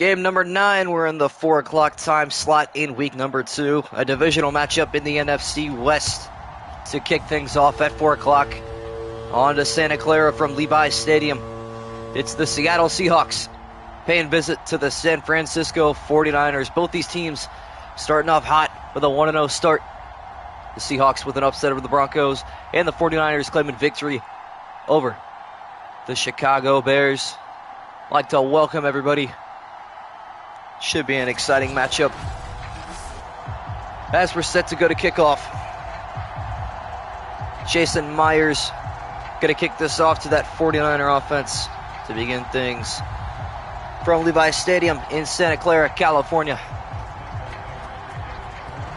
Game number 9, we're in the 4 o'clock time slot in week number 2. A divisional matchup in the NFC West to kick things off at 4 o'clock. On to Santa Clara from Levi Stadium. It's the Seattle Seahawks paying visit to the San Francisco 49ers. Both these teams starting off hot with a 1-0 start. The Seahawks with an upset over the Broncos, and the 49ers claiming victory over the Chicago Bears. I'd like to welcome everybody. Should be an exciting matchup as we're set to go to kickoff. Jason Myers going to kick this off to that 49er offense to begin things from Levi Stadium in Santa Clara, California.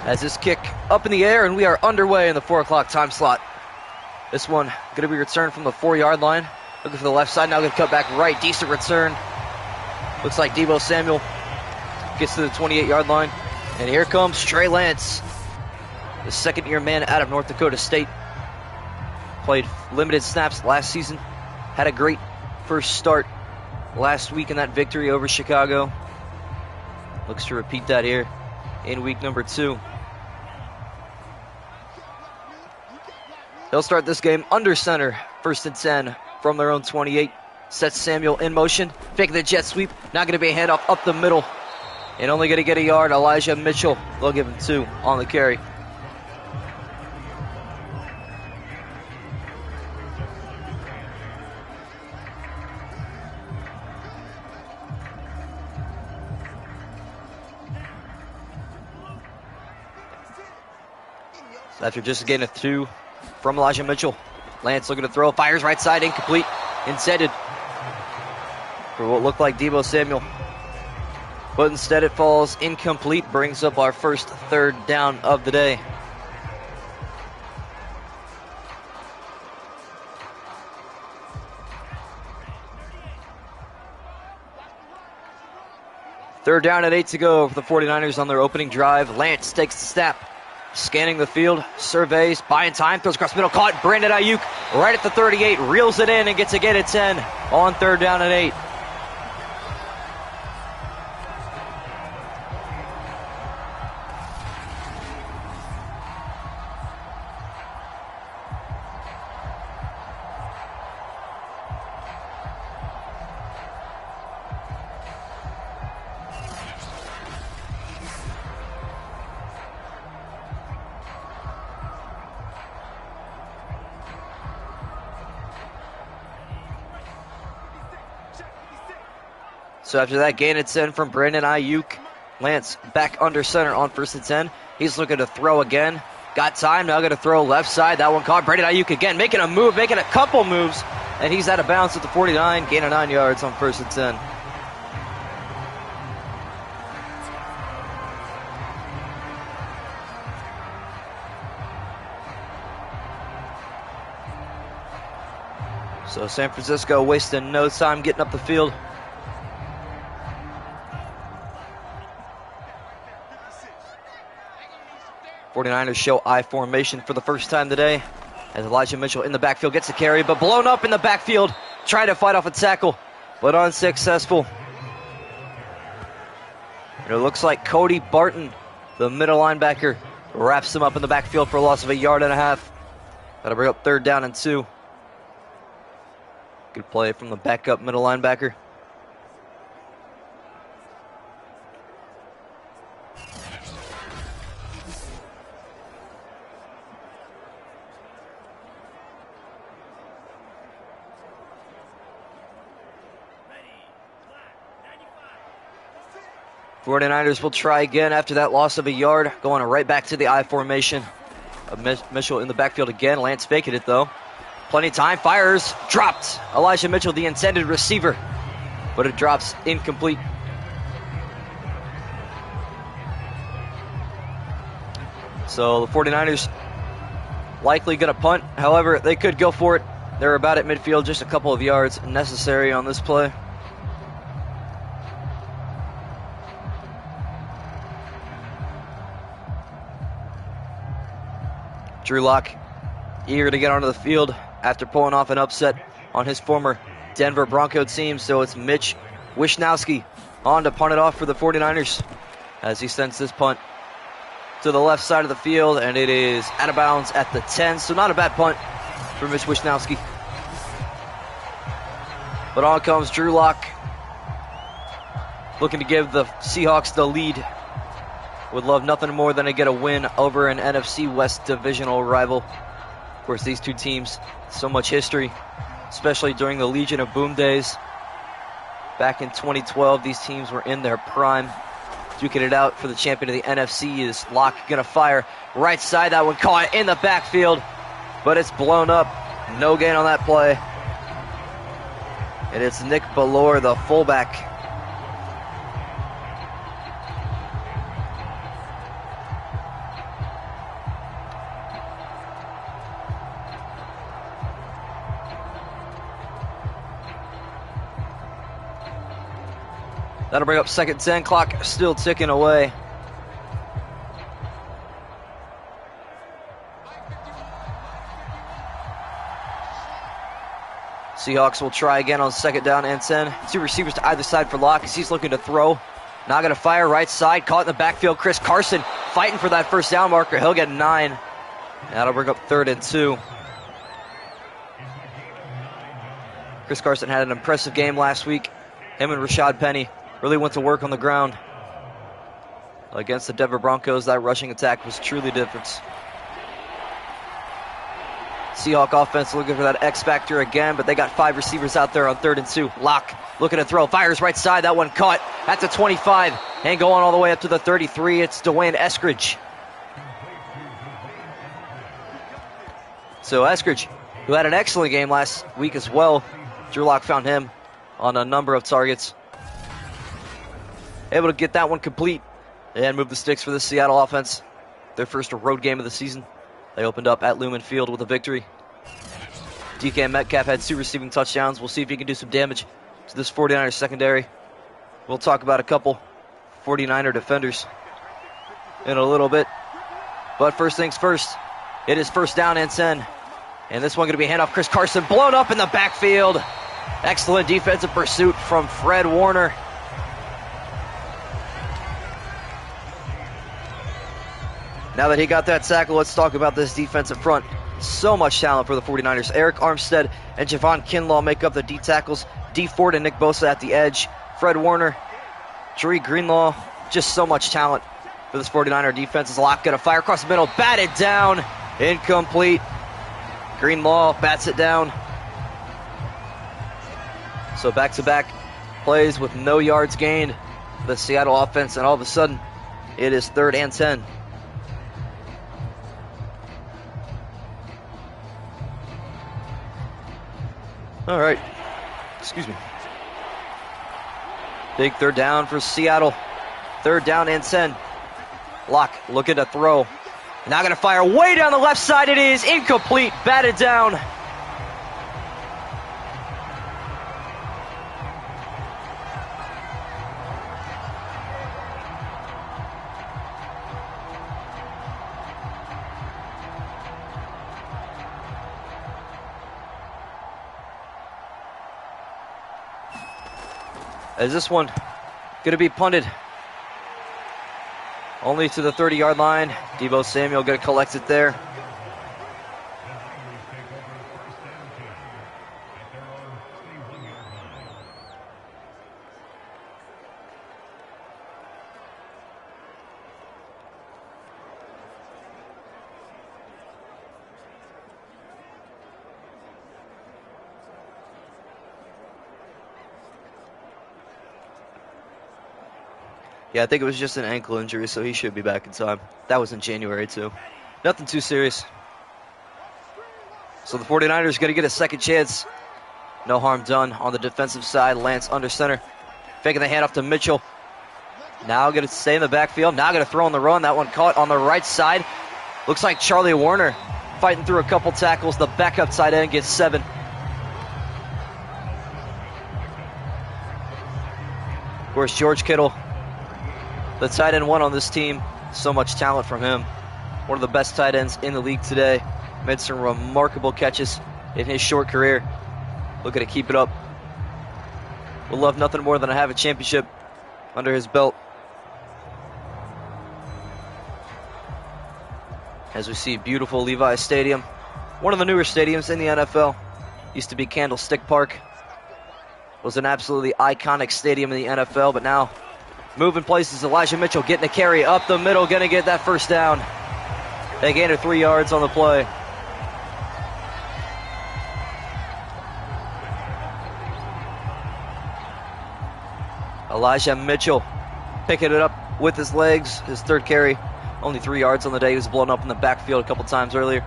As this kick up in the air, and we are underway in the 4 o'clock time slot. This one going to be returned from the 4-yard line. Looking for the left side, now going to cut back right. Decent return. Looks like Deebo Samuel gets to the 28-yard line. And here comes Trey Lance, the second-year man out of North Dakota State. Played limited snaps last season. Had a great first start last week in that victory over Chicago. Looks to repeat that here in week number 2. They'll start this game under center, 1st and 10 from their own 28. Sets Samuel in motion, faking the jet sweep. Not going to be a handoff up the middle. And only going to get a yard. Elijah Mitchell, they'll give him 2 on the carry. So after just getting a 2 from Elijah Mitchell, Lance looking to throw, fires right side, incomplete, intended for what looked like Deebo Samuel. But instead it falls incomplete, brings up our first 3rd down of the day. Third down at 8 to go for the 49ers on their opening drive. Lance takes the snap, scanning the field, surveys, buying time, throws across the middle, caught Brandon Ayuk right at the 38, reels it in and gets a gain at 10 on 3rd down at 8. So after that gain at 10 from Brandon Ayuk, Lance back under center on 1st and 10. He's looking to throw again. Got time, now going to throw left side. That one caught. Brandon Ayuk again, making a move, making a couple moves. And he's out of bounds at the 49, gain of 9 yards on 1st and 10. So San Francisco wasting no time getting up the field. '49ers show I formation for the first time today as Elijah Mitchell in the backfield gets the carry, but blown up in the backfield, trying to fight off a tackle, but unsuccessful. And it looks like Cody Barton, the middle linebacker, wraps him up in the backfield for a loss of 1.5 yards. That'll bring up 3rd down and 2. Good play from the backup middle linebacker. '49ers will try again after that loss of 1 yard, going right back to the I formation. Mitchell in the backfield again. Lance faking it though. Plenty of time, fires, dropped. Elijah Mitchell, the intended receiver, but it drops incomplete. So the 49ers likely going to punt. However, they could go for it. They're about at midfield, just a couple of yards necessary on this play. Drew Lock eager to get onto the field after pulling off an upset on his former Denver Bronco team. So it's Mitch Wishnowski on to punt it off for the 49ers as he sends this punt to the left side of the field, and it is out of bounds at the 10. So not a bad punt for Mitch Wisnowski. But on comes Drew Lock, looking to give the Seahawks the lead. Would love nothing more than to get a win over an NFC West divisional rival. Of course, these two teams, so much history, especially during the Legion of Boom days. Back in 2012, these teams were in their prime. Duking it out for the champion of the NFC is Lock gonna fire right side. That one caught in the backfield, but it's blown up. No gain on that play. And it's Nick Ballore, the fullback. That'll bring up 2nd 10. Clock still ticking away. Seahawks will try again on 2nd down and 10. 2 receivers to either side for Locke as he's looking to throw. Now going to fire right side. Caught in the backfield. Chris Carson fighting for that 1st down marker. He'll get 9. That'll bring up 3rd and 2. Chris Carson had an impressive game last week. Him and Rashad Penny really went to work on the ground. Against the Denver Broncos, that rushing attack was truly different. Seahawk offense looking for that X factor again, but they got 5 receivers out there on 3rd and 2. Locke looking to throw, fires right side. That one caught at the 25 and going all the way up to the 33. It's Dwayne Eskridge. So Eskridge, who had an excellent game last week as well. Drew Lock found him on a number of targets. Able to get that one complete and move the sticks for the Seattle offense. Their first road game of the season. They opened up at Lumen Field with a victory. DK Metcalf had 2 receiving touchdowns. We'll see if he can do some damage to this 49ers secondary. We'll talk about a couple 49er defenders in a little bit. But first things first, it is 1st down and 10. And this one going to be handoff Chris Carson, blown up in the backfield. Excellent defensive pursuit from Fred Warner. Now that he got that tackle, let's talk about this defensive front. So much talent for the 49ers. Eric Armstead and Javon Kinlaw make up the D tackles. D Ford and Nick Bosa at the edge. Fred Warner, Jerry Greenlaw, just so much talent for this 49er defense. Is Locke going to fire across the middle, batted down, incomplete. Greenlaw bats it down. So back-to-back plays with no yards gained for the Seattle offense, and all of a sudden, it is 3rd and 10. All right, excuse me. Big 3rd down for Seattle. 3rd down and 10. Locke looking to throw. Now going to fire way down the left side. It is incomplete, batted down. As this one going to be punted only to the 30-yard line. Deebo Samuel going to collect it there. Yeah, I think it was just an ankle injury, so he should be back in time. That was in January, too. Nothing too serious. So the 49ers going to get a second chance. No harm done on the defensive side. Lance under center. Faking the handoff to Mitchell. Now going to stay in the backfield. Now going to throw on the run. That one caught on the right side. Looks like Charlie Warner fighting through a couple tackles. The backup tight end gets 7. Of course, George Kittle, the tight end 1 on this team. So much talent from him. One of the best tight ends in the league today. Made some remarkable catches in his short career. Looking to keep it up. We'll love nothing more than to have a championship under his belt. As we see beautiful Levi Stadium, one of the newer stadiums in the NFL. Used to be Candlestick Park. Was an absolutely iconic stadium in the NFL, but now moving places. Elijah Mitchell getting a carry up the middle, gonna get that first down. They gained 3 yards on the play. Elijah Mitchell picking it up with his legs, his third carry. Only 3 yards on the day. He was blown up in the backfield a couple times earlier.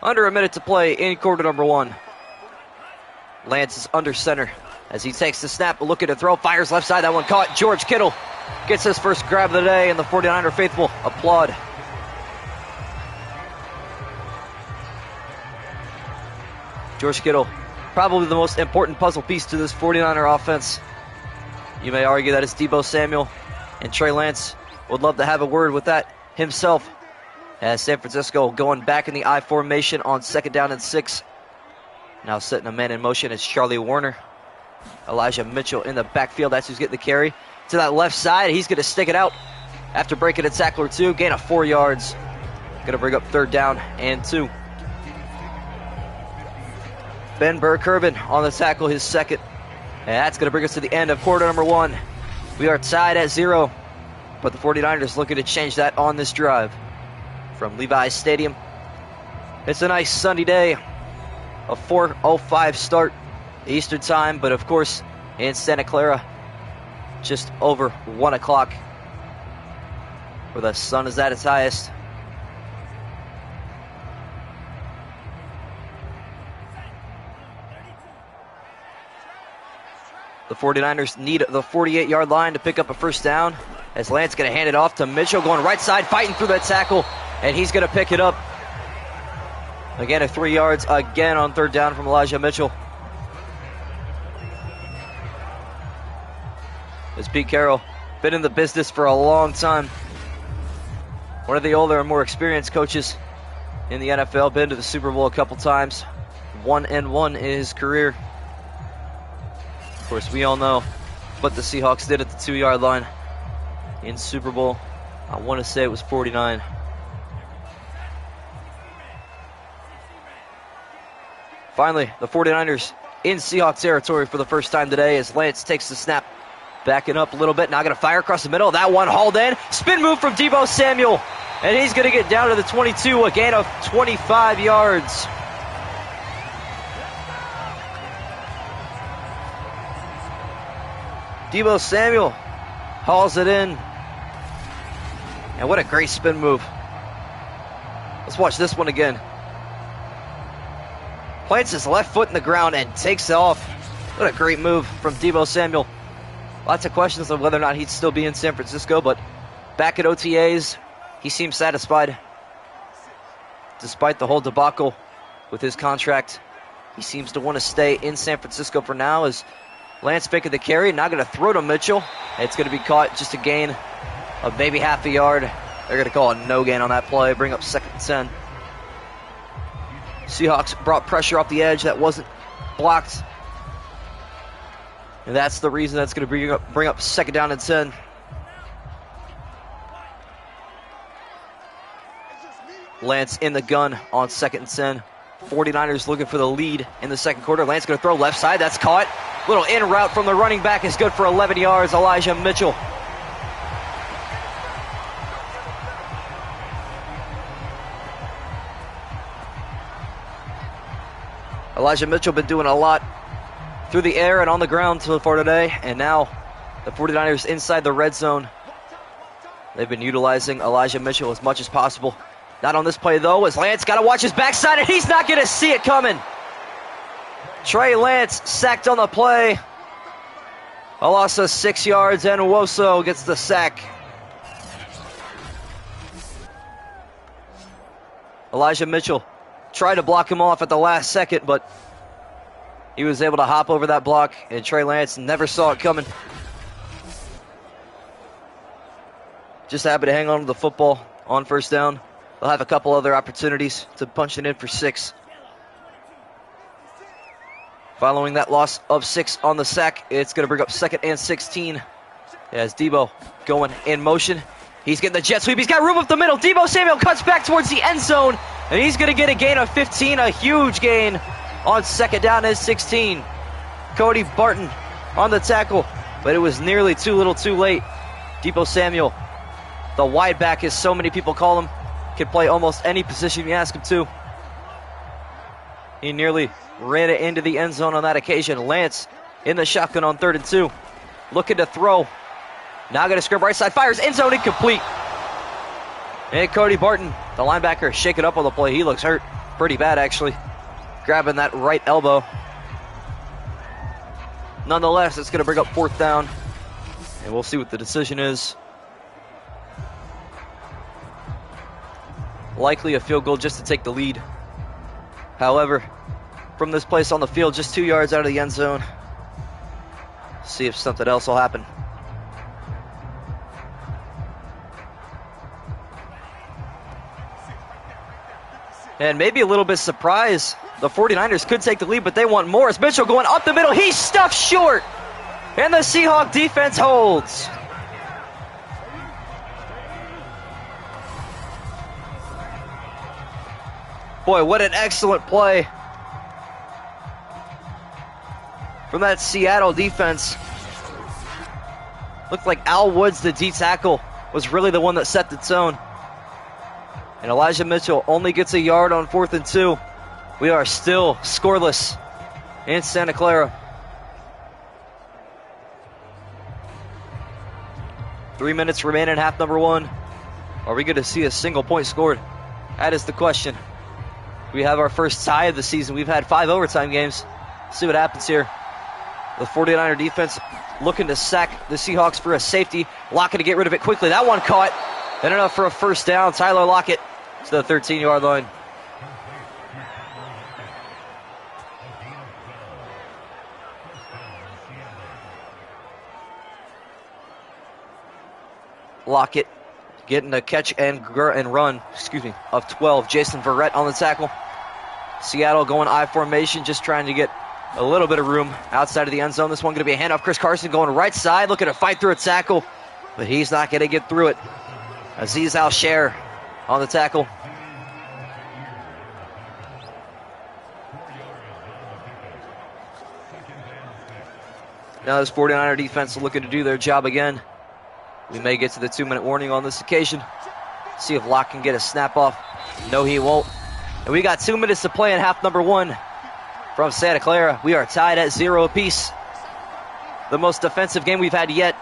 Under a minute to play in quarter number 1. Lance is under center as he takes the snap, looking to throw, fires left side. That one caught. George Kittle gets his first grab of the day, and the 49er faithful applaud. George Kittle, probably the most important puzzle piece to this 49er offense. You may argue that it's Deebo Samuel, and Trey Lance would love to have a word with that himself. As San Francisco going back in the I formation on 2nd down and 6. Now setting a man in motion is Charlie Warner. Elijah Mitchell in the backfield. That's who's getting the carry to that left side. He's going to stick it out after breaking a tackle or two. Gain of 4 yards. Going to bring up 3rd down and 2. Ben Burr-Kirby on the tackle, his second. And that's going to bring us to the end of quarter number 1. We are tied at 0, but the 49ers looking to change that on this drive. From Levi Stadium, it's a nice sunny day, a 4:05 start Eastern time, but of course in Santa Clara, just over 1 o'clock, where the sun is at its highest. The 49ers need the 48-yard line to pick up a first down, as Lance going to hand it off to Mitchell, going right side, fighting through that tackle. And he's going to pick it up. Again, at 3 yards, again on 3rd down from Elijah Mitchell. As Pete Carroll, been in the business for a long time. One of the older and more experienced coaches in the NFL. Been to the Super Bowl a couple times. 1-1 in his career. Of course, we all know what the Seahawks did at the 2-yard line in Super Bowl. I want to say it was 49. Finally, the 49ers in Seahawks territory for the first time today as Lance takes the snap, backing up a little bit. Now going to fire across the middle. That one hauled in. Spin move from Deebo Samuel. And he's going to get down to the 22, a gain of 25 yards. Deebo Samuel hauls it in. And what a great spin move. Let's watch this one again. Plants his left foot in the ground and takes off. What a great move from Deebo Samuel. Lots of questions on whether or not he'd still be in San Francisco, but back at OTAs, he seems satisfied. Despite the whole debacle with his contract, he seems to want to stay in San Francisco for now as Lance faking the carry, now going to throw to Mitchell. It's going to be caught, just a gain of maybe half a yard. They're going to call a no gain on that play, bring up 2nd and 10. Seahawks brought pressure off the edge that wasn't blocked. And that's the reason that's going to bring up 2nd down and 10. Lance in the gun on 2nd and 10. 49ers looking for the lead in the second quarter. Lance going to throw left side. That's caught. Little in route from the running back is good for 11 yards. Elijah Mitchell. Elijah Mitchell been doing a lot through the air and on the ground so far today. And now the 49ers inside the red zone. They've been utilizing Elijah Mitchell as much as possible. Not on this play, though, as Lance got to watch his backside, and he's not going to see it coming. Trey Lance sacked on the play. A loss of 6 yards, and Woso gets the sack. Elijah Mitchell tried to block him off at the last second, but he was able to hop over that block, and Trey Lance never saw it coming. Just happy to hang on to the football on first down. They'll have a couple other opportunities to punch it in for 6. Following that loss of 6 on the sack, it's going to bring up 2nd and 16 as Debo going in motion. He's getting the jet sweep. He's got room up the middle. Debo Samuel cuts back towards the end zone, and he's going to get a gain of 15, a huge gain on 2nd down and 16. Cody Barton on the tackle, but it was nearly too little too late. Debo Samuel, the wide back as so many people call him, can play almost any position you ask him to. He nearly ran it into the end zone on that occasion. Lance in the shotgun on 3rd and 2. Looking to throw. Now going to scrub right side. Fires end zone incomplete. And Cody Barton, the linebacker, shaking up on the play. He looks hurt. Pretty bad, actually. Grabbing that right elbow. Nonetheless, it's going to bring up 4th down. And we'll see what the decision is. Likely a field goal just to take the lead. However, from this place on the field, just 2 yards out of the end zone. See if something else will happen. And maybe a little bit surprised. The 49ers could take the lead, but they want more. As Mitchell going up the middle, he's stuffed short. And the Seahawks defense holds. Boy, what an excellent play from that Seattle defense. Looked like Al Woods, the D tackle, was really the one that set the tone. And Elijah Mitchell only gets a yard on 4th and 2. We are still scoreless in Santa Clara. 3 minutes remain in half number 1. Are we going to see a single point scored? That is the question. We have our first tie of the season. We've had 5 overtime games. See what happens here. The 49er defense looking to sack the Seahawks for a safety. Lockett to get rid of it quickly. That one caught. And enough for a first down. Tyler Lockett to the 13-yard line. Lockett getting a catch and run, of 12. Jason Verrett on the tackle. Seattle going I formation, just trying to get a little bit of room outside of the end zone. This one going to be a handoff. Chris Carson going right side, looking to fight through a tackle, but he's not going to get through it. Aziz Al-Sher on the tackle. Now this 49er defense looking to do their job again. We may get to the 2-minute warning on this occasion. See if Locke can get a snap off. No, he won't. And we got 2 minutes to play in half number 1 from Santa Clara. We are tied at 0 apiece. The most defensive game we've had yet.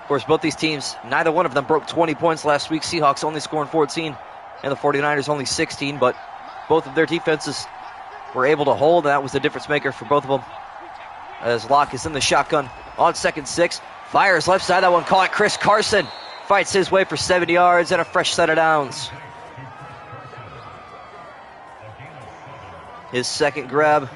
Of course, both these teams, neither one of them broke 20 points last week. Seahawks only scoring 14, and the 49ers only 16, but both of their defenses were able to hold, and that was the difference maker for both of them. As Locke is in the shotgun on 2nd and 6. Fires left side, that one caught. Chris Carson fights his way for 70 yards and a fresh set of downs. His second grab.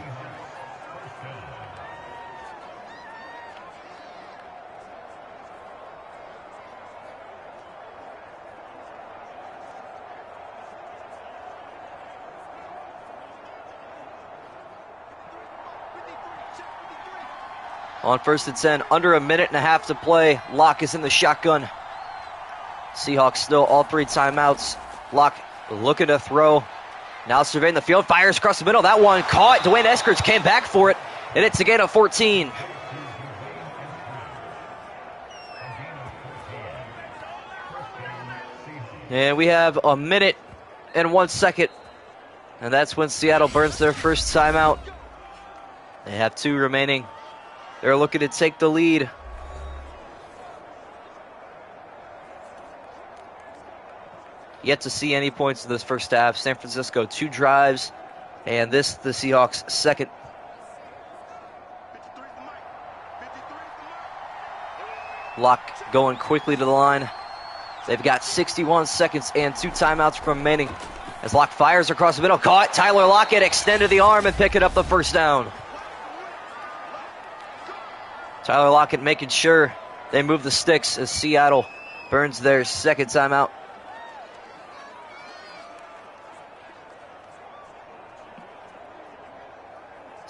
On 1st and 10, under a minute and a half to play. Locke is in the shotgun. Seahawks still all 3 timeouts. Locke looking to throw. Now surveying the field, fires across the middle. That one caught. Dwayne Eskridge came back for it, and it's a gain of 14. And we have a minute and 1 second, and that's when Seattle burns their first timeout. They have 2 remaining. They're looking to take the lead. Yet to see any points in this first half. San Francisco 2 drives, and this the Seahawks' second. Locke going quickly to the line. They've got 61 seconds and 2 timeouts remaining. As Locke fires across the middle, caught. Tyler Lockett extended the arm and picking up the first down. Tyler Lockett making sure they move the sticks as Seattle burns their second timeout.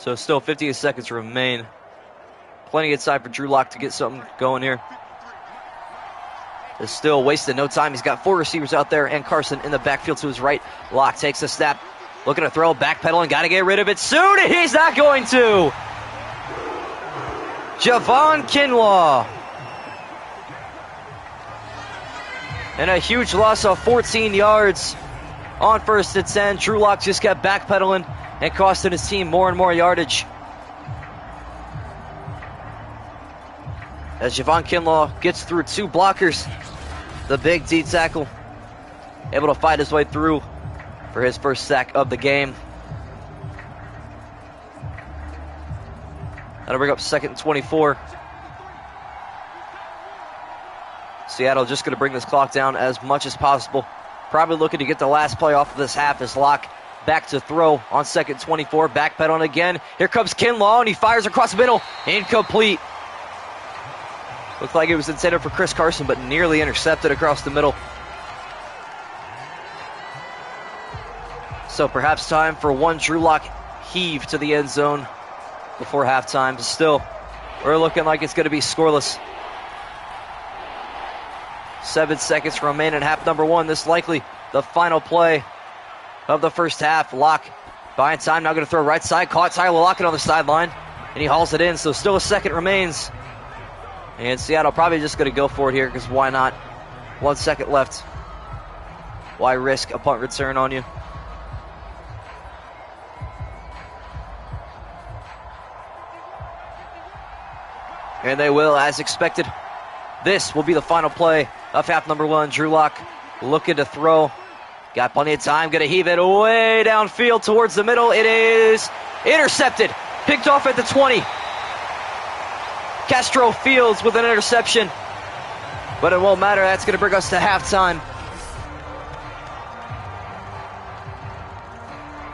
So still 58 seconds remain. Plenty of time for Drew Lock to get something going here. Is still wasting no time. He's got 4 receivers out there and Carson in the backfield to his right. Lock takes a snap. Looking to throw, backpedaling. Got to get rid of it soon. And he's not going to. Javon Kinlaw. And a huge loss of 14 yards on 1st and 10. Drew Lock just kept backpedaling and costing his team more and more yardage. As Javon Kinlaw gets through 2 blockers, the big D tackle able to fight his way through for his first sack of the game. That'll bring up 2nd and 24. Seattle just going to bring this clock down as much as possible. Probably looking to get the last play off of this half as Lock back to throw on 2nd and 24. Backpedaling again. Here comes Kinlaw and he fires across the middle. Incomplete. Looked like it was intended for Chris Carson, but nearly intercepted across the middle. So perhaps time for one Drew Lock heave to the end zone before halftime. But still, we're looking like it's going to be scoreless. 7 seconds remain in half number 1. This likely the final play of the first half. Lock buying time, now going to throw right side. Caught Tyler Lockett on the sideline, and he hauls it in. So still a second remains. And Seattle probably just going to go for it here because why not? 1 second left. Why risk a punt return on you? And they will, as expected. This will be the final play of half number 1. Drew Lock looking to throw. Got plenty of time. Going to heave it way downfield towards the middle. It is intercepted. Picked off at the 20. Castro Fields with an interception. But it won't matter. That's going to bring us to halftime.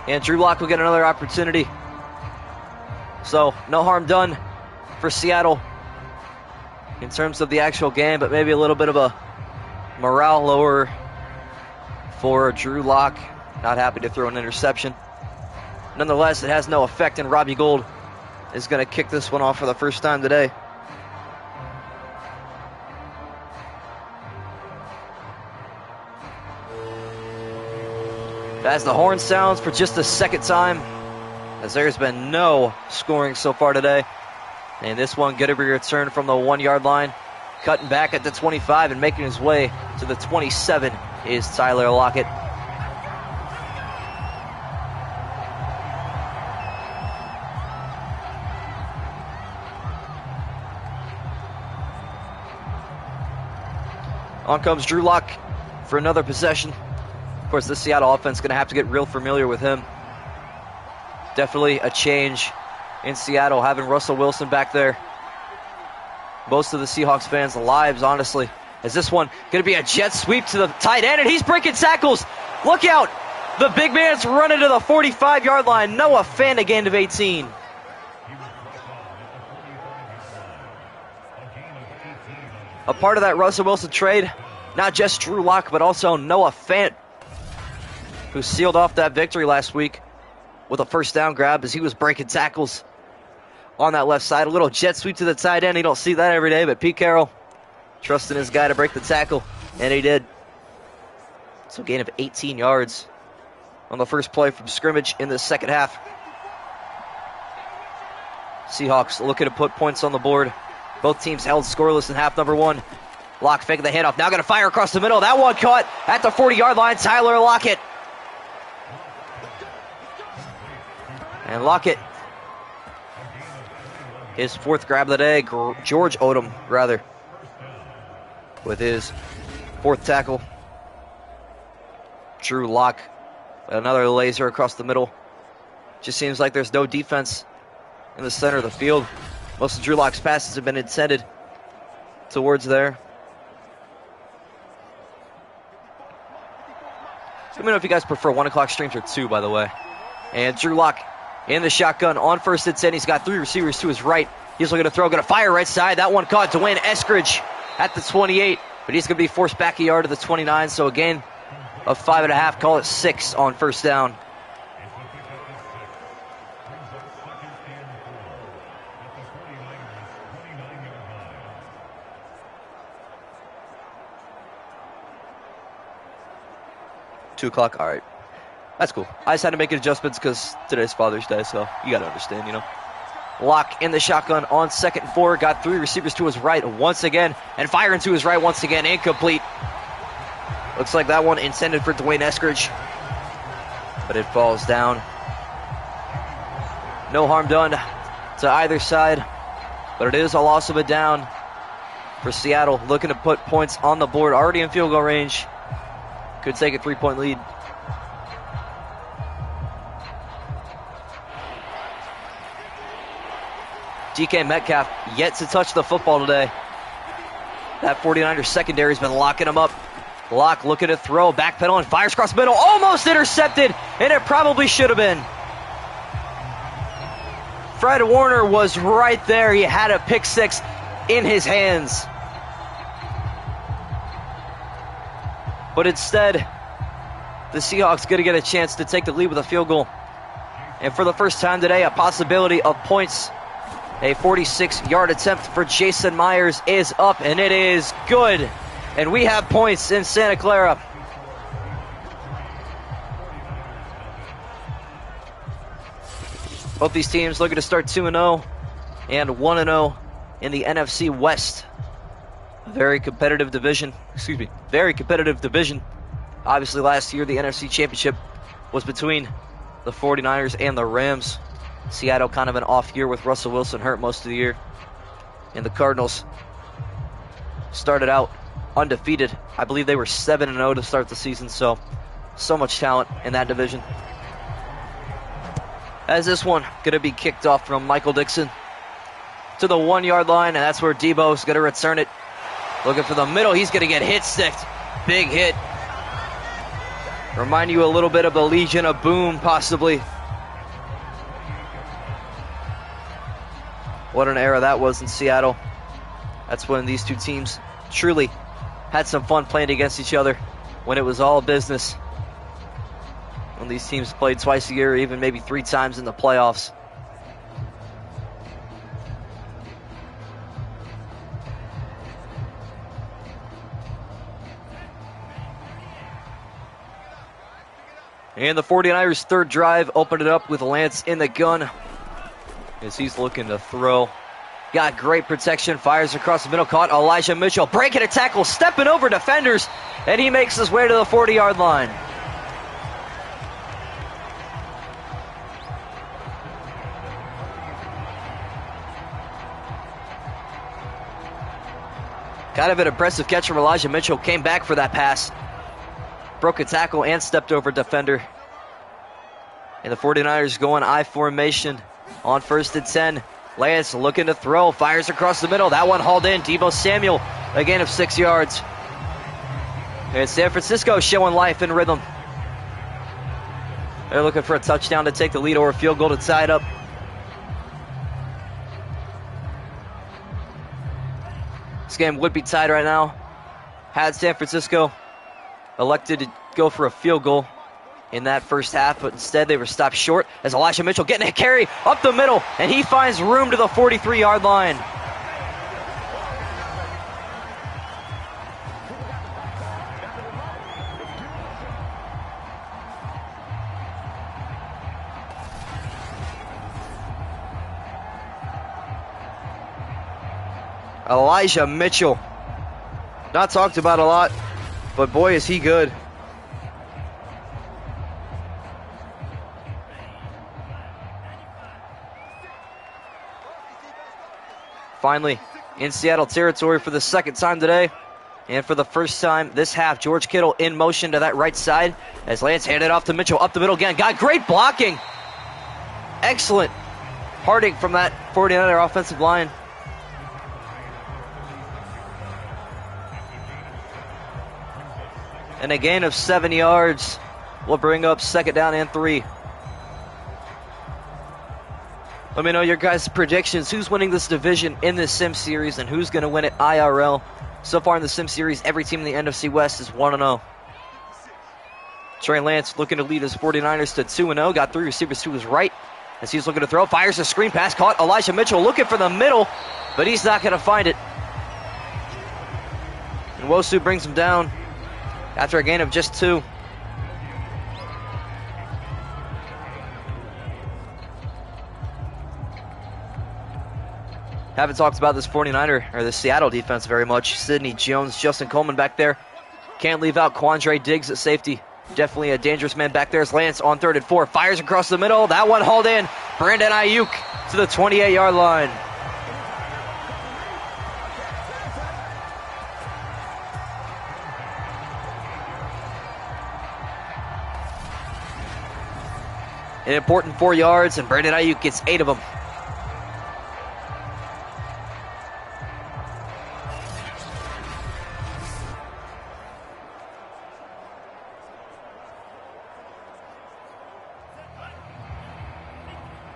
And Drew Lock will get another opportunity. So no harm done for Seattle in terms of the actual game, but maybe a little bit of a morale lower for Drew Lock. Not happy to throw an interception. Nonetheless, it has no effect, and Robbie Gould is going to kick this one off for the first time today. As the horn sounds for just the second time, as there's been no scoring so far today. And this one going to be returned from the 1 yard line. Cutting back at the 25 and making his way to the 27 is Tyler Lockett. On comes Drew Lock for another possession. Of course, this Seattle offense is going to have to get real familiar with him. Definitely a change in Seattle, having Russell Wilson back there. Most of the Seahawks fans' lives, honestly. Is this one going to be a jet sweep to the tight end? And he's breaking tackles. Look out. The big man's running to the 45-yard line. Noah Fant, a gain of 18. A part of that Russell Wilson trade, not just Drew Lock, but also Noah Fant, who sealed off that victory last week with a first down grab as he was breaking tackles on that left side. A little jet sweep to the tight end. You don't see that every day, but Pete Carroll trusting his guy to break the tackle, and he did. So gain of 18 yards on the first play from scrimmage in the second half. Seahawks looking to put points on the board. Both teams held scoreless in half number 1. Lock faking the handoff. Now going to fire across the middle. That one caught at the 40-yard line. Tyler Lockett. And Lockett, his 4th grab of the day. George Odom, rather, with his 4th tackle. Drew Lock, another laser across the middle. Just seems like there's no defense in the center of the field. Most of Drew Lock's passes have been intended towards there. So let me know if you guys prefer 1 o'clock streams or 2, by the way. And Drew Lock in the shotgun on 1st and 10. He's got 3 receivers to his right. He's looking to throw, going to fire right side. That one caught Dwayne Eskridge at the 28, but he's going to be forced back a yard to the 29. So a gain of 5.5, call it 6 on first down. 2 o'clock? All right. That's cool. I just had to make adjustments because today's Father's Day, so you got to understand, you know. Lock in the shotgun on 2nd and 4. Got 3 receivers to his right once again. And firing to his right once again. Incomplete. Looks like that one intended for Dwayne Eskridge. But it falls down. No harm done to either side. But it is a loss of a down for Seattle. Looking to put points on the board. Already in field goal range. Could take a 3-point lead. DK Metcalf yet to touch the football today. That 49ers secondary has been locking him up. Lock looking to throw, backpedaling, fires across the middle, almost intercepted, and it probably should have been. Fred Warner was right there. He had a pick six in his hands. But instead, the Seahawks going to get a chance to take the lead with a field goal. And for the first time today, a possibility of points. A 46-yard attempt for Jason Myers is up, and it is good. And we have points in Santa Clara. Both these teams looking to start 2-0 and 1-0 in the NFC West. A very competitive division. Very competitive division. Obviously, last year, the NFC Championship was between the 49ers and the Rams. Seattle kind of an off year with Russell Wilson hurt most of the year. And the Cardinals started out undefeated. I believe they were 7-0 to start the season, so much talent in that division. As this one going to be kicked off from Michael Dixon to the 1-yard line, and that's where Debo's going to return it. Looking for the middle, he's going to get hit sticked. Big hit. Remind you a little bit of the Legion of Boom, possibly. What an era that was in Seattle. That's when these two teams truly had some fun playing against each other, when it was all business. When these teams played twice a year, even maybe 3 times in the playoffs. And the 49ers' third drive opened it up with Lance in the gun as he's looking to throw. Got great protection, fires across the middle, caught Elijah Mitchell, breaking a tackle, stepping over defenders, and he makes his way to the 40-yard line. Kind of an impressive catch from Elijah Mitchell, came back for that pass. Broke a tackle and stepped over defender. And the 49ers go on I formation on 1st and 10. Lance looking to throw, fires across the middle. That one hauled in. Deebo Samuel, a gain of 6 yards. And San Francisco showing life and rhythm. They're looking for a touchdown to take the lead or a field goal to tie it up. This game would be tied right now had San Francisco elected to go for a field goal in that first half, but instead they were stopped short as Elijah Mitchell getting a carry up the middle, and he finds room to the 43-yard line. Elijah Mitchell, not talked about a lot, but boy is he good. Finally, in Seattle territory for the second time today. And for the first time this half, George Kittle in motion to that right side as Lance handed off to Mitchell up the middle again. Got great blocking. Excellent parting from that 49er offensive line. And a gain of 7 yards will bring up 2nd down and 3. Let me know your guys' predictions. Who's winning this division in this Sim Series and who's going to win it IRL? So far in the Sim Series, every team in the NFC West is 1-0. Trey Lance looking to lead his 49ers to 2-0. Got 3 receivers to his right as he's looking to throw. Fires a screen pass. Caught Elijah Mitchell looking for the middle, but he's not going to find it. And Wosu brings him down after a gain of just 2. Haven't talked about this 49er or the Seattle defense very much. Sidney Jones, Justin Coleman back there. Can't leave out Quandre Diggs at safety. Definitely a dangerous man back there as Lance on 3rd and 4. Fires across the middle. That one hauled in. Brandon Ayuk to the 28-yard line. An important 4 yards, and Brandon Ayuk gets 8 of them.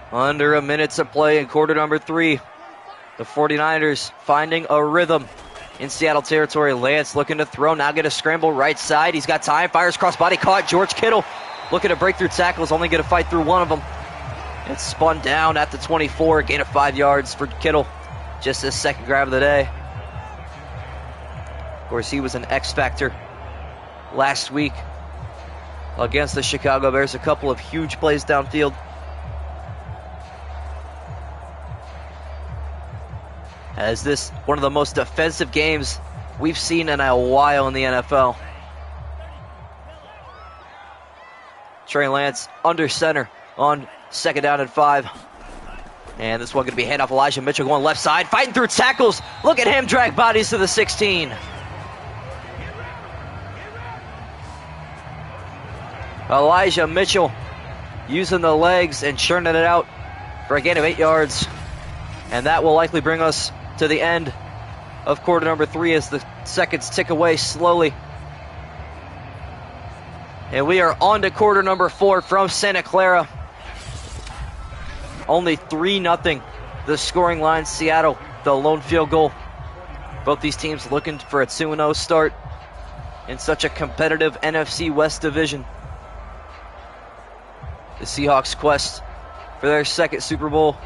Under a minute to play in quarter number 3. The 49ers finding a rhythm in Seattle territory. Lance looking to throw, now get a scramble right side. He's got time, fires crossbody, caught. George Kittle looking to break through tackles, only going to fight through one of them. It's spun down at the 24, gain of 5 yards for Kittle. Just his second grab of the day. Of course, he was an X factor last week against the Chicago Bears. A couple of huge plays downfield. As this one of the most defensive games we've seen in a while in the NFL. Trey Lance under center on 2nd down and 5. And this one going to be hand off Elijah Mitchell going left side, fighting through tackles. Look at him drag bodies to the 16. Elijah Mitchell using the legs and churning it out for a gain of 8 yards. And that will likely bring us to the end of quarter number 3 as the seconds tick away slowly. And we are on to quarter number 4 from Santa Clara. Only 3-0 the scoring line. Seattle, the lone field goal. Both these teams looking for a 2-0 start in such a competitive NFC West division. The Seahawks quest for their 2nd Super Bowl,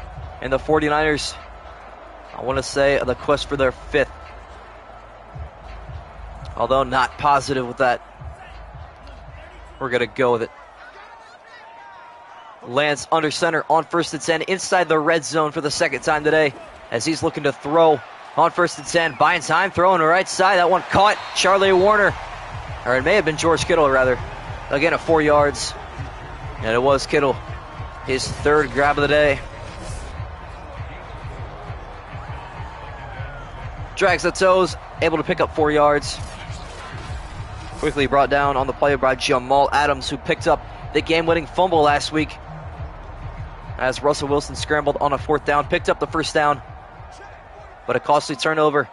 and the 49ers, I want to say, the quest for their 5th. Although not positive with that. We're going to go with it. Lance under center on 1st and 10 inside the red zone for the 2nd time today as he's looking to throw on 1st and 10. Buying time, throwing to the right side. That one caught Charlie Warner. Or it may have been George Kittle, rather. Again, at 4 yards. And it was Kittle. His 3rd grab of the day. Drags the toes, able to pick up 4 yards. Quickly brought down on the play by Jamal Adams, who picked up the game-winning fumble last week. As Russell Wilson scrambled on a 4th down, picked up the 1st down. But a costly turnover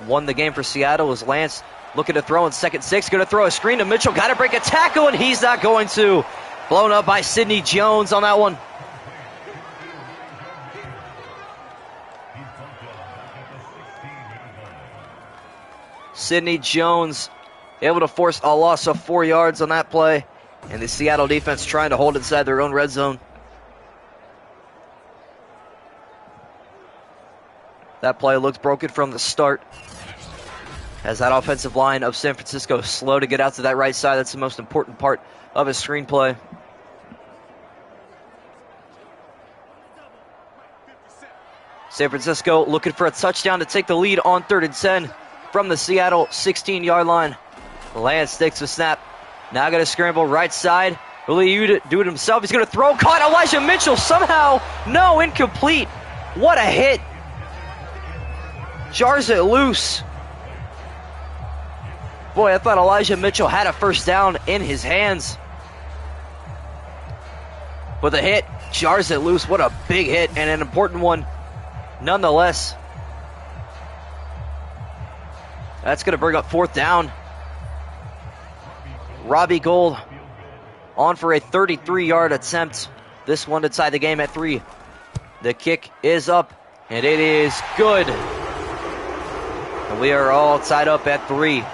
won the game for Seattle as Lance looking to throw in 2nd 6. Going to throw a screen to Mitchell. Got to break a tackle, and he's not going to. Blown up by Sidney Jones on that one. Sidney Jones able to force a loss of 4 yards on that play. And the Seattle defense trying to hold inside their own red zone. That play looked broken from the start. As that offensive line of San Francisco slow to get out to that right side. That's the most important part of his screenplay. San Francisco looking for a touchdown to take the lead on 3rd and 10 from the Seattle 16-yard line. Lance takes the snap. Now got to scramble right side. Will he do it himself? He's going to throw. Caught Elijah Mitchell somehow. No, incomplete. What a hit. Jars it loose. Boy, I thought Elijah Mitchell had a 1st down in his hands. But the hit jars it loose. What a big hit and an important one nonetheless. That's going to bring up 4th down. Robbie Gould on for a 33-yard attempt. This one to tie the game at 3. The kick is up, and it is good. And we are all tied up at 3.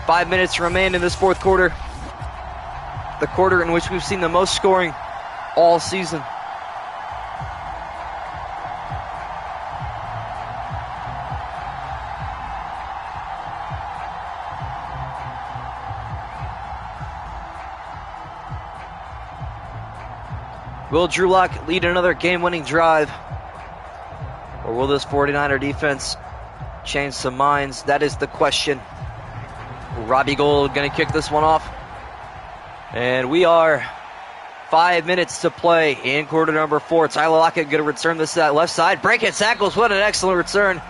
5 minutes remain in this 4th quarter. The quarter in which we've seen the most scoring all season. Will Drew Lock lead another game-winning drive? Or will this 49er defense change some minds? That is the question. Robbie Gould going to kick this one off. And we are 5 minutes to play in quarter number 4. Tyler Lockett going to return this to that left side. Break-it tackles. What an excellent return.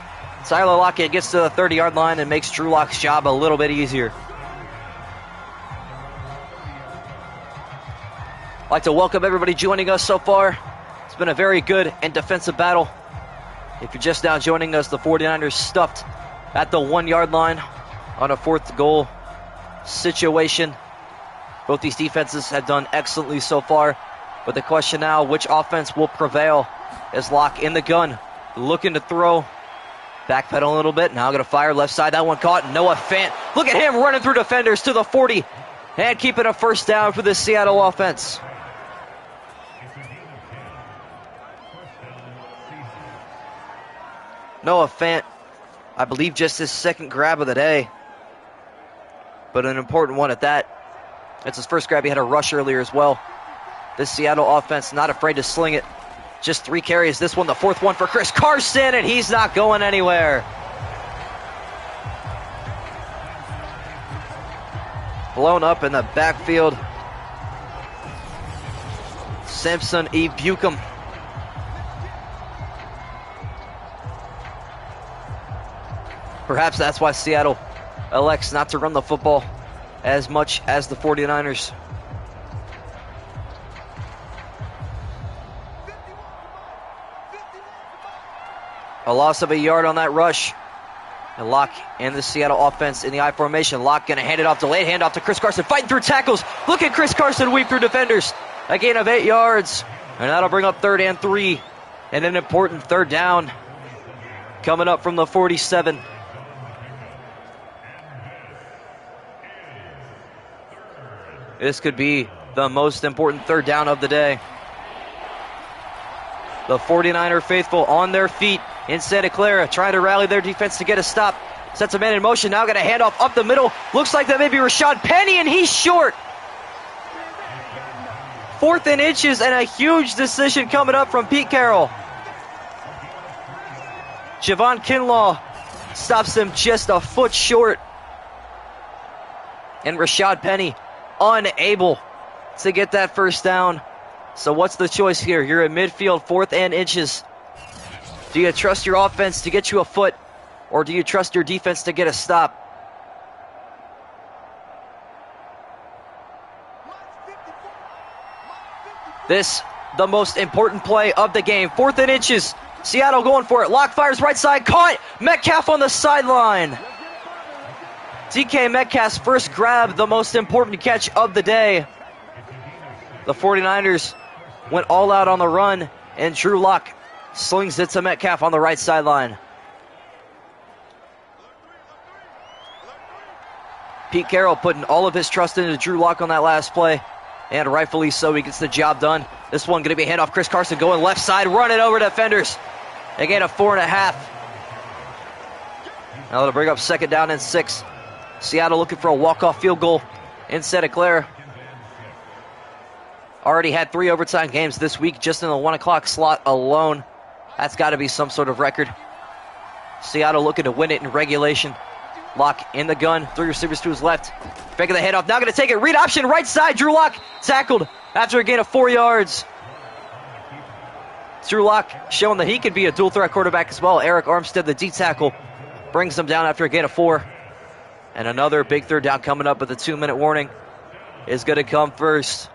Tyler Lockett gets to the 30-yard line and makes Drew Lock's job a little bit easier. I'd like to welcome everybody joining us so far. It's been a very good and defensive battle. If you're just now joining us, the 49ers stuffed at the 1-yard line on a 4th goal situation. Both these defenses have done excellently so far. But the question now, which offense will prevail? Is Lock in the gun, looking to throw. Backpedal a little bit, now going to fire left side. That one caught. Noah Fant. Look at him running through defenders to the 40 and keeping a first down for the Seattle offense. Noah Fant, I believe just his 2nd grab of the day, but an important one at that. That's his first grab. He had a rush earlier as well. This Seattle offense not afraid to sling it. Just 3 carries. This one, the 4th one for Chris Carson, and he's not going anywhere. Blown up in the backfield. Simpson E. Buckham. Perhaps that's why Seattle elects not to run the football as much as the 49ers. A loss of a yard on that rush. And Locke and the Seattle offense in the I formation. Locke going to hand it off, delayed handoff to Chris Carson, fighting through tackles. Look at Chris Carson weave through defenders. A gain of 8 yards. And that'll bring up 3rd and 3. And an important 3rd down coming up from the 47. This could be the most important 3rd down of the day. The 49er faithful on their feet in Santa Clara, trying to rally their defense to get a stop. Sets a man in motion, now got a handoff up the middle. Looks like that may be Rashad Penny, and he's short. 4th and inches, and a huge decision coming up from Pete Carroll. Javon Kinlaw stops him just a foot short. And Rashad Penny unable to get that first down. So what's the choice here? You're in midfield, 4th and inches. Do you trust your offense to get you a foot, or do you trust your defense to get a stop? This, the most important play of the game. 4th and inches. Seattle going for it. Lock fires right side. Caught. Metcalf on the sideline. DK Metcalf's first grab, the most important catch of the day. The 49ers went all out on the run, and Drew Lock slings it to Metcalf on the right sideline. Pete Carroll putting all of his trust into Drew Lock on that last play, and rightfully so. He gets the job done. This one going to be a handoff. Chris Carson going left side, running over defenders. Again, a 4.5. Now it'll bring up 2nd down and 6. Seattle looking for a walk-off field goal in Santa Clara. Already had 3 overtime games this week just in the 1 o'clock slot alone. That's got to be some sort of record. Seattle looking to win it in regulation. Lock in the gun. 3 receivers to his left. Faking the handoff. Now going to take it. Read option right side. Drew Lock tackled after a gain of 4 yards. Drew Lock showing that he could be a dual threat quarterback as well. Eric Armstead, the D tackle, brings him down after a gain of 4. And another big 3rd down coming up, but the 2-minute warning is going to come first.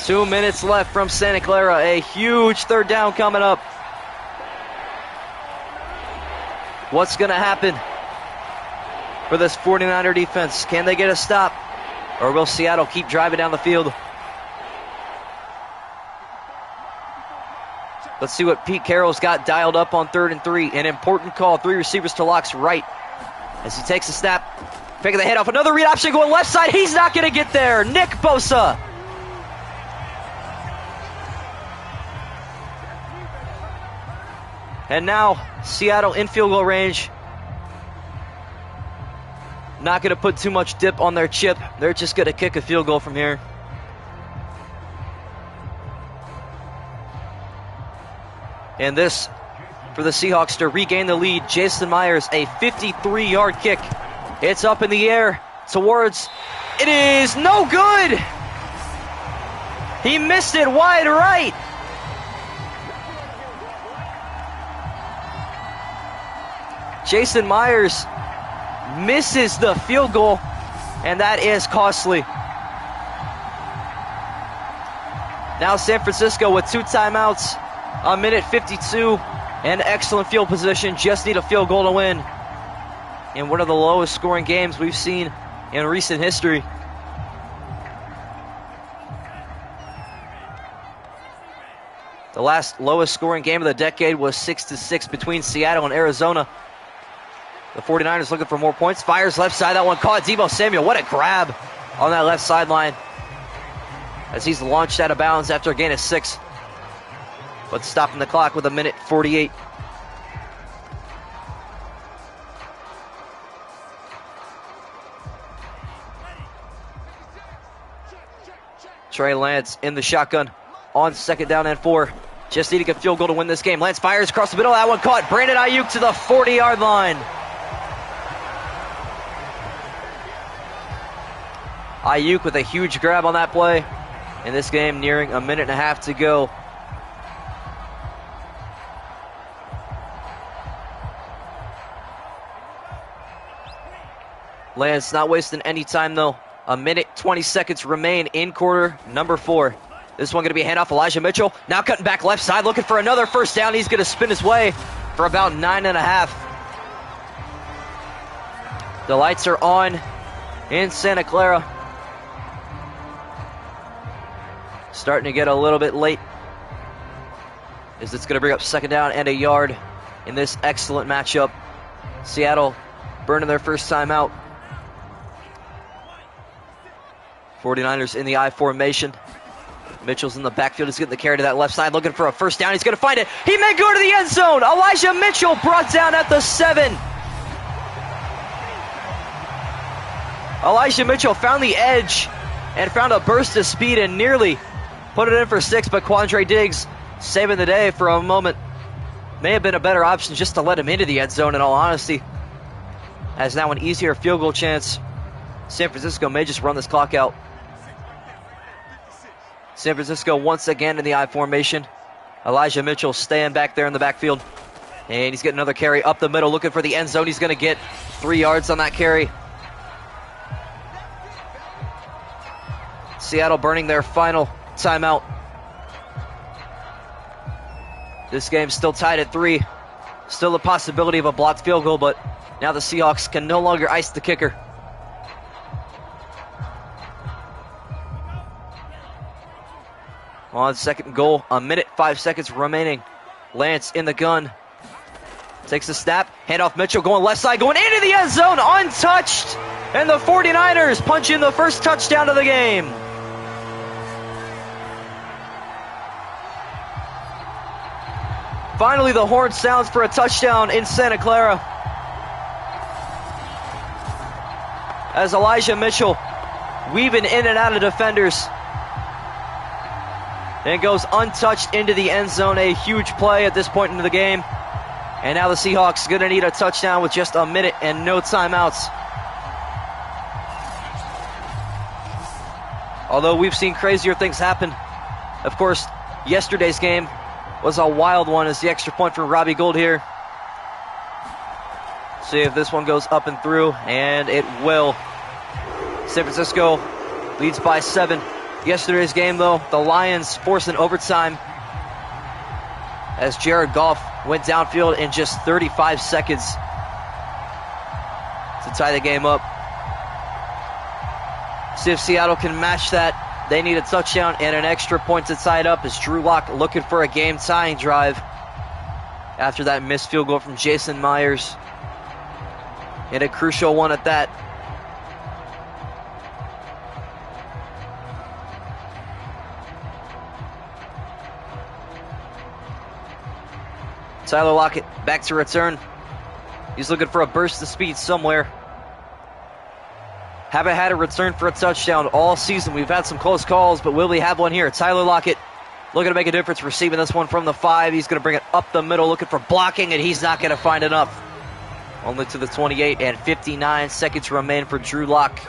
2 minutes left from Santa Clara. A huge 3rd down coming up. What's going to happen for this 49er defense? Can they get a stop? Or will Seattle keep driving down the field? Let's see what Pete Carroll's got dialed up on 3rd and 3. An important call. 3 receivers to Lock's right as he takes a snap. Faking the head off. Another read option going left side. He's not going to get there. Nick Bosa. And now Seattle in field goal range. Not going to put too much dip on their chip. They're just going to kick a field goal from here. And this for the Seahawks to regain the lead. Jason Myers, a 53-yard kick. It's up in the air towards, it is no good. He missed it wide right. Jason Myers misses the field goal, and that is costly. Now San Francisco with 2 timeouts, a minute 52, and excellent field position. Just need a field goal to win. In one of the lowest scoring games we've seen in recent history. The last lowest scoring game of the decade was 6-6 between Seattle and Arizona. The 49ers looking for more points. Fires left side. That one caught. Deebo Samuel. What a grab on that left sideline as he's launched out of bounds after a gain of 6. But stopping the clock with a minute 48. Trey Lance in the shotgun on 2nd down and 4. Just needing a field goal to win this game. Lance fires across the middle. That one caught. Brandon Ayuk to the 40-yard line. Ayuk with a huge grab on that play. In this game, nearing a minute and a half to go. Lance not wasting any time though. A minute 20 seconds remain in quarter number 4. This one going to be a handoff. Elijah Mitchell now cutting back left side, looking for another first down. He's going to spin his way for about 9.5. The lights are on in Santa Clara. Starting to get a little bit late, as it's going to bring up 2nd down and a yard in this excellent matchup. Seattle burning their first time out. 49ers in the I formation. Mitchell's in the backfield. He's getting the carry to that left side, looking for a first down. He's going to find it. He may go to the end zone. Elijah Mitchell brought down at the 7. Elijah Mitchell found the edge and found a burst of speed and nearly put it in for 6, but Quandre Diggs saving the day for a moment. May have been a better option just to let him into the end zone, in all honesty. Has now an easier field goal chance. San Francisco may just run this clock out. San Francisco once again in the I formation. Elijah Mitchell staying back there in the backfield. And he's getting another carry up the middle, looking for the end zone. He's going to get 3 yards on that carry. Seattle burning their final timeout. This game's still tied at 3. Still a possibility of a blocked field goal, but now the Seahawks can no longer ice the kicker. On 2nd and goal, a minute 5 seconds remaining. Lance in the gun. Takes the snap. Handoff Mitchell going left side, going into the end zone, untouched. And the 49ers punch in the first touchdown of the game. Finally, the horn sounds for a touchdown in Santa Clara. As Elijah Mitchell weaving in and out of defenders. And goes untouched into the end zone. A huge play at this point into the game. And now the Seahawks going to need a touchdown with just a minute and no timeouts. Although we've seen crazier things happen. Of course, yesterday's game was a wild one as the extra point from Robbie Gould here. See if this one goes up and through, and it will. San Francisco leads by 7. Yesterday's game, though, the Lions forced an overtime as Jared Goff went downfield in just 35 seconds to tie the game up. See if Seattle can match that. They need a touchdown and an extra point to tie it up as Drew Lock looking for a game-tying drive after that missed field goal from Jason Myers. And a crucial one at that. Tyler Lockett back to return. He's looking for a burst of speed somewhere. Haven't had a return for a touchdown all season. We've had some close calls, but will we have one here? Tyler Lockett looking to make a difference, receiving this one from the 5. He's going to bring it up the middle, looking for blocking, and he's not going to find enough. Only to the 28, and 59 seconds remain for Drew Lock.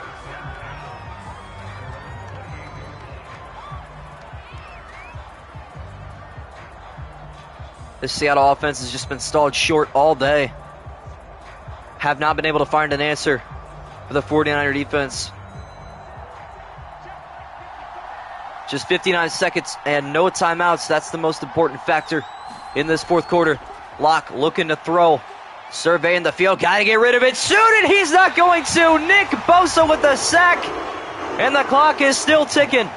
This Seattle offense has just been stalled short all day. Have not been able to find an answer for the 49er defense. Just 59 seconds and no timeouts. That's the most important factor in this fourth quarter. Lock looking to throw. Surveying the field. Got to get rid of it soon, and he's not going to. Nick Bosa with the sack. And the clock is still ticking.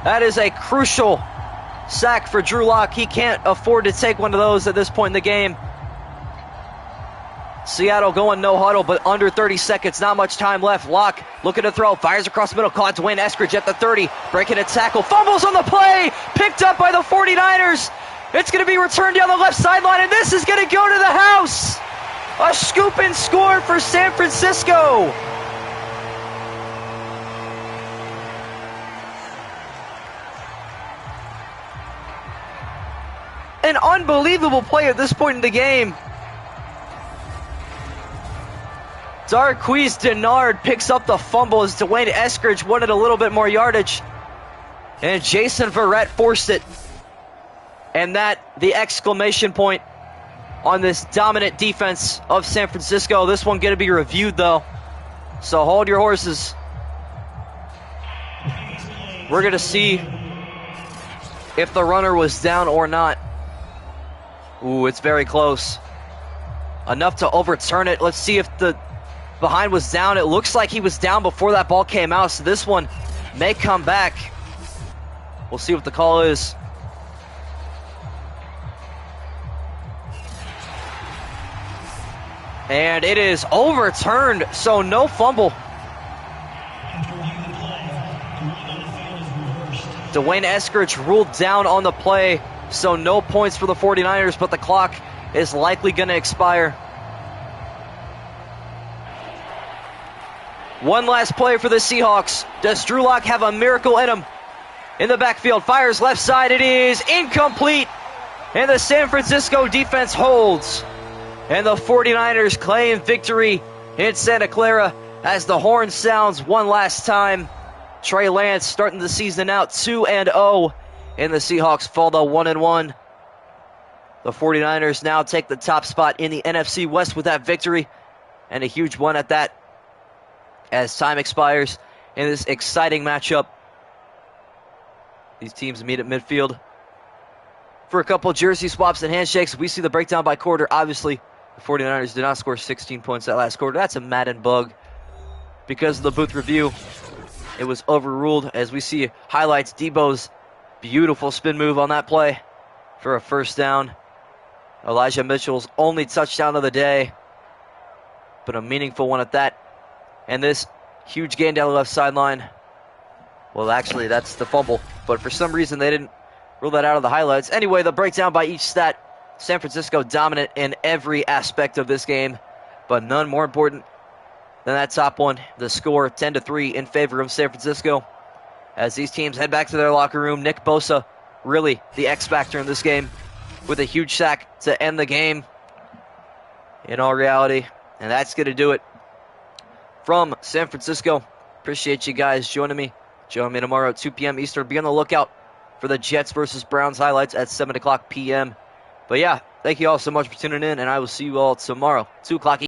That is a crucial sack for Drew Lock. He can't afford to take one of those at this point in the game. Seattle going no huddle, but under 30 seconds. Not much time left. Lock looking to throw. Fires across the middle. Caught Dwayne Eskridge at the 30. Breaking a tackle. Fumbles on the play. Picked up by the 49ers. It's going to be returned down the left sideline, and this is going to go to the house. A scoop and score for San Francisco. An unbelievable play at this point in the game. Darquise Denard picks up the fumble as Dwayne Eskridge wanted a little bit more yardage. And Jason Verrett forced it. And that, the exclamation point on this dominant defense of San Francisco. This one going to be reviewed, though. So hold your horses. We're going to see if the runner was down or not. Ooh, it's very close. Enough to overturn it. Let's see if the behind was down. It looks like he was down before that ball came out, so this one may come back. We'll see what the call is. And it is overturned, so no fumble. Dwayne Eskridge ruled down on the play, so no points for the 49ers, but the clock is likely going to expire. One last play for the Seahawks. Does Drew Lock have a miracle in him? In the backfield, fires left side. It is incomplete. And the San Francisco defense holds. And the 49ers claim victory in Santa Clara as the horn sounds one last time. Trey Lance starting the season out 2-0. And the Seahawks fall to 1-1. The 49ers now take the top spot in the NFC West with that victory. And a huge one at that. As time expires in this exciting matchup. These teams meet at midfield for a couple jersey swaps and handshakes. We see the breakdown by quarter. Obviously, the 49ers did not score 16 points that last quarter. That's a Madden bug. Because of the booth review, it was overruled as we see highlights. Debo's beautiful spin move on that play for a first down. Elijah Mitchell's only touchdown of the day, but a meaningful one at that. And this huge gain down the left sideline. Well, actually, that's the fumble. But for some reason, they didn't rule that out of the highlights. Anyway, the breakdown by each stat. San Francisco dominant in every aspect of this game. But none more important than that top one. The score, 10-3 in favor of San Francisco. As these teams head back to their locker room, Nick Bosa, really the X factor in this game. With a huge sack to end the game. In all reality. And that's going to do it. From San Francisco, appreciate you guys joining me. Join me tomorrow at 2 p.m. Eastern. Be on the lookout for the Jets versus Browns highlights at 7 o'clock p.m. But yeah, thank you all so much for tuning in, and I will see you all tomorrow, 2 o'clock